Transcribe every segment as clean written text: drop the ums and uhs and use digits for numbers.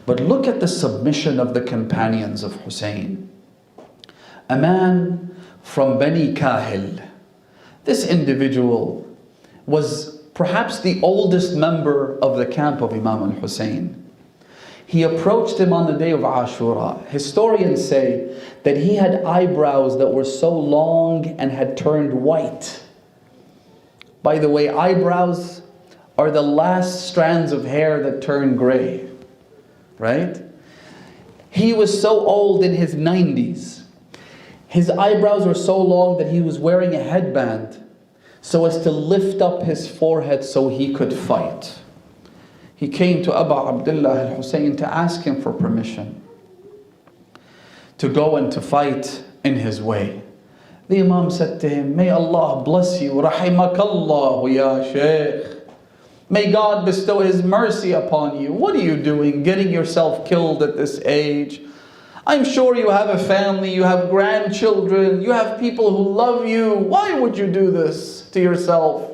But look at the submission of the companions of Husain. A man from Bani Kahil. This individual was perhaps the oldest member of the camp of Imam al-Husain. He approached him on the day of Ashura. Historians say that he had eyebrows that were so long and had turned white. By the way, eyebrows are the last strands of hair that turn gray, right? He was so old, in his 90s. His eyebrows were so long that he was wearing a headband so as to lift up his forehead so he could fight. He came to Abu Abdullah al-Husayn to ask him for permission to go and to fight in his way. The Imam said to him, "May Allah bless you, rahimakallahu ya Shaykh. May God bestow His mercy upon you. What are you doing, getting yourself killed at this age? I'm sure you have a family, you have grandchildren, you have people who love you. Why would you do this to yourself?"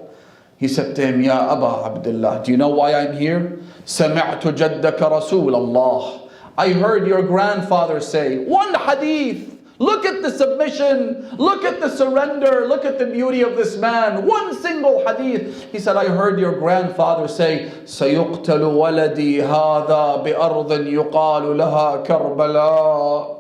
He said to him, "Ya Aba Abdullah, do you know why I'm here? سَمِعْتُ جَدَّكَ رَسُولَ اللَّهِ. I heard your grandfather say," one hadith. Look at the submission, look at the surrender, look at the beauty of this man. One single hadith. He said, "I heard your grandfather say, سَيُقْتَلُ وَلَدِي هَذَا بِأَرْضٍ يُقَالُ لَهَا كَرْبَلَاء."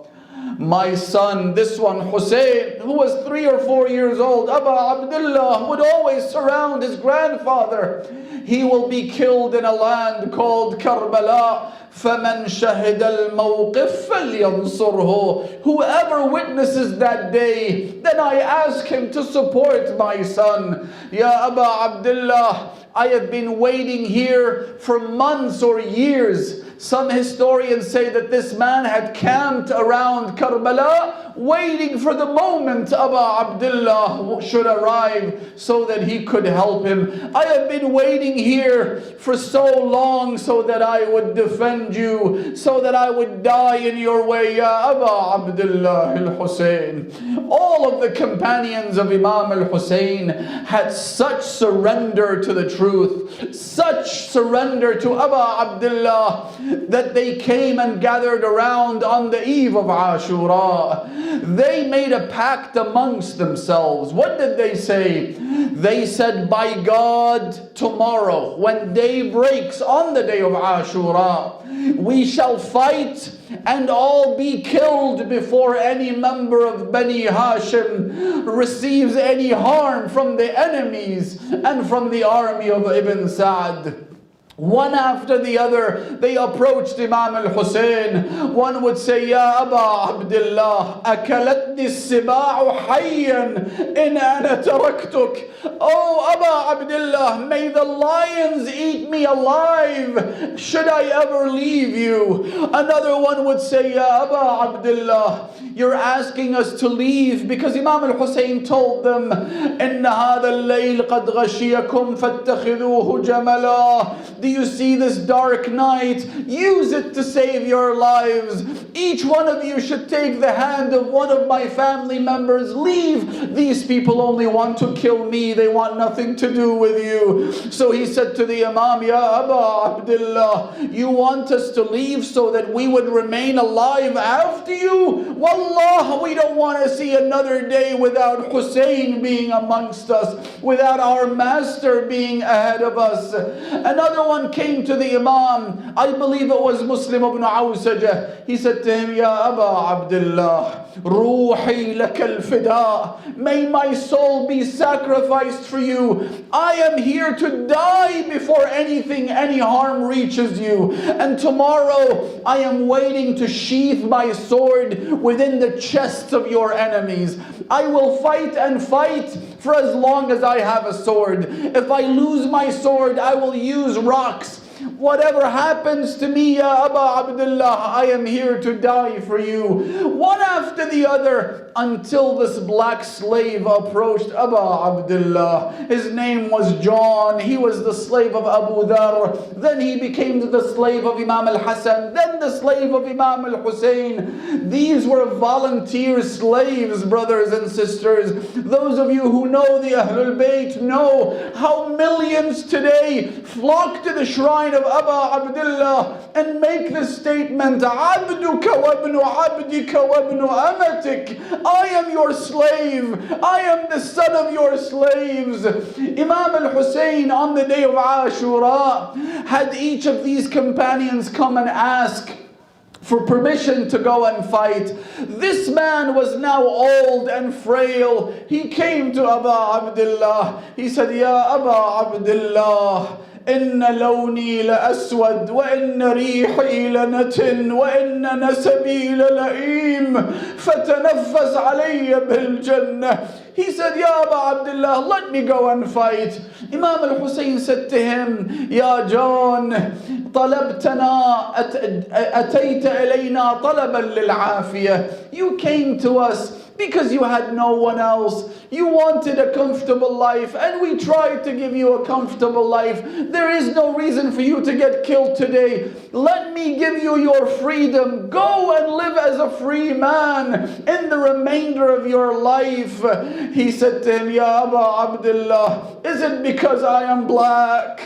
My son, this one, Husain, who was 3 or 4 years old, Abu Abdullah, would always surround his grandfather. He will be killed in a land called Karbala. فَمَنْ شَهِدَ الْمَوْقِفَ فَلْيَنْصُرْهُ. Whoever witnesses that day, then I ask him to support my son. Ya Abu Abdullah, I have been waiting here for months or years. Some historians say that this man had camped around Karbala, waiting for the moment Abu Abdullah should arrive so that he could help him. I have been waiting here for so long so that I would defend you, so that I would die in your way, Ya Abu Abdullah al-Husayn. All of the companions of Imam al-Husayn had such surrender to the truth, such surrender to Abu Abdullah, that they came and gathered around on the eve of Ashura. They made a pact amongst themselves. What did they say? They said, "By God, tomorrow, when day breaks on the day of Ashura, we shall fight and all be killed before any member of Bani Hashim receives any harm from the enemies and from the army of Ibn Sa'd." One after the other, they approached Imam al-Husayn. One would say, "Ya Aba Abdullah, akalatni as-siba'u hayyan in ana taraktuk." Oh Aba Abdullah, may the lions eat me alive should I ever leave you. Another one would say, "Ya Aba Abdullah, you're asking us to leave because Imam al-Husayn told them, إِنَّ هَذَا اللَّيْلِ قَدْ غَشِيَكُمْ فَاتَّخِذُوهُ جَمَلًا." Do you see this dark night? Use it to save your lives. Each one of you should take the hand of one of my family members. Leave. These people only want to kill me. They want nothing to do with you. So he said to the Imam, "Ya Aba Abdullah, you want us to leave so that we would remain alive after you? Wallah, we don't want to see another day without Husain being amongst us, without our master being ahead of us." Another one came to the Imam. I believe it was Muslim ibn Awsajah. He said to him, "Ya Aba Abdullah, Ruhi laka al-fida. May my soul be sacrificed for you. I am here to die before any harm reaches you. And tomorrow I am waiting to sheath my sword within the chests of your enemies. I will fight and fight for as long as I have a sword. If I lose my sword, I will use rocks. Whatever happens to me, Ya Aba Abdullah, I am here to die for you." One after the other, until this black slave approached Abu Abdullah. His name was John. He was the slave of Abu Dhar. Then he became the slave of Imam al-Hasan. Then the slave of Imam al-Husayn. These were volunteer slaves, brothers and sisters. Those of you who know the Ahlul Bayt know how millions today flock to the shrine side of Aba Abdullah and make the statement, عَبْدُكَ وَابْنُ عَبْدِكَ وَابْنُ أَمَتِكَ, I am your slave, I am the son of your slaves. Imam al-Husain on the day of Ashura had each of these companions come and ask for permission to go and fight. This man was now old and frail. He came to Aba Abdullah. He said, Ya Aba Abdullah, إن لوني لأسود وإن ريحي لنتن وإن نسبي للئيم فتنفس علي بالجنة. He said, Ya Aba Abdullah, let me go and fight. Imam al-Husayn said to him, Ya John, طلبتنا أتيت إلينا طلبا للعافية. You came to us because you had no one else. You wanted a comfortable life, and we tried to give you a comfortable life. There is no reason for you to get killed today. Let me give you your freedom. Go and live as a free man in the remainder of your life. He said to him, Ya Aba Abdullah, is it because I am black?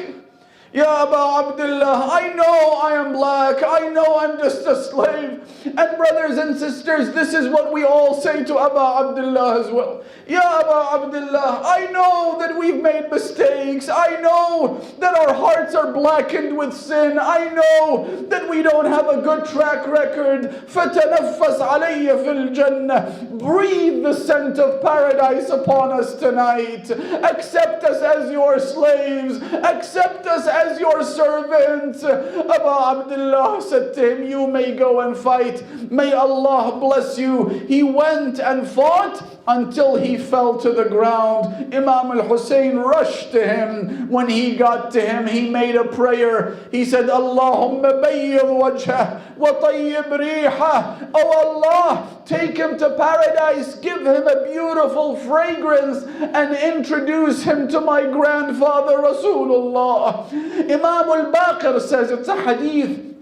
Ya Aba Abdullah, I know I am black. I know I'm just a slave. And brothers and sisters, this is what we all say to Aba Abdullah as well. Ya Aba Abdullah, I know that we've made mistakes. I know that our hearts are blackened with sin. I know that we don't have a good track record. فَتَنَفَّسْ عَلَيَّ فِي الْجَنَّةِ. Breathe the scent of paradise upon us tonight. Accept us as your slaves. Accept us as your servants. Aba Abdullah said to him, you may go and fight. May Allah bless you. He went and fought until he fell to the ground. Imam al-Husayn rushed to him. When he got to him, he made a prayer. He said, Allahumma bayyid wajhah wa tayyib rihah. Oh Allah, take him to paradise, give him a beautiful fragrance, and introduce him to my grandfather Rasulullah. Imam al-Baqir says, it's a hadith.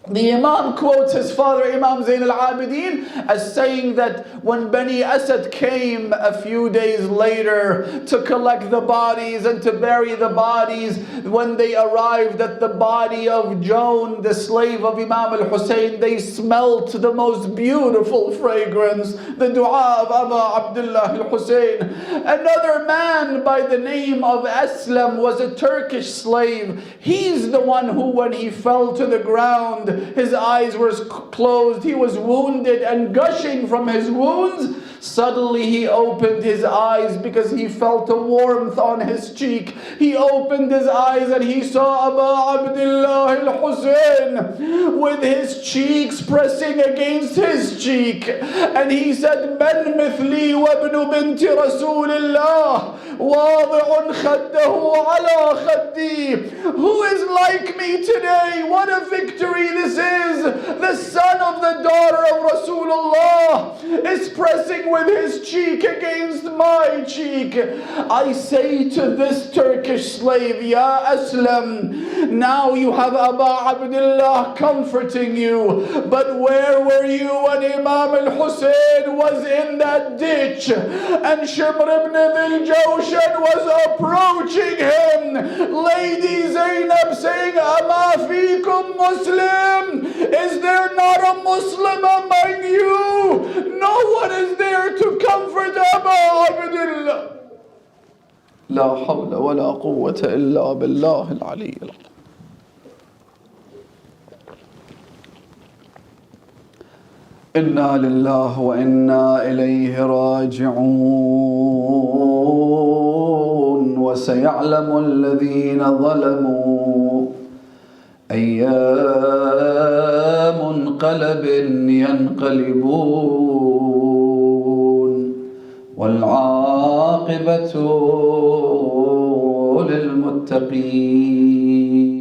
The Imam quotes his father, Imam Zayn al-Abidin, as saying that when Bani Asad came a few days later to collect the bodies and to bury the bodies, when they arrived at the body of Joan, the slave of Imam al-Husayn, they smelt the most beautiful fragrance, the dua of Aba Abdullah al-Husayn. Another man by the name of Aslam was a Turkish slave. He's the one who, when he fell to the ground, his eyes were closed, he was wounded and gushing from his wounds. Suddenly he opened his eyes because he felt a warmth on his cheek. He opened his eyes and he saw Aba Abdullah al-Husayn with his cheeks pressing against his cheek. And he said, Man mithli wa ibnu binti Rasulillah wadi'un khaddahu ala khaddi. Who is like me today? What a victory this is! The son of the daughter of Rasulullah is pressing with his cheek against my cheek. I say to this Turkish slave, Ya Aslam, now you have Aba Abdullah comforting you, but where were you when Imam al-Husayn was in that ditch and Shimr ibn Dhil Jawshan was approaching him? Lady Zainab saying, Ama fikum Muslim? Is there not a Muslim among you? No one is there to comfort Aba Abdullah. La hawla wa la quwwata illa billah al-ali al-azim. Inna lillahi wa inna ilayhi raji'un wa sayalamu alladhina zalamu ayya munqalab yanqalibun wal 'aqibatu lil muttaqin.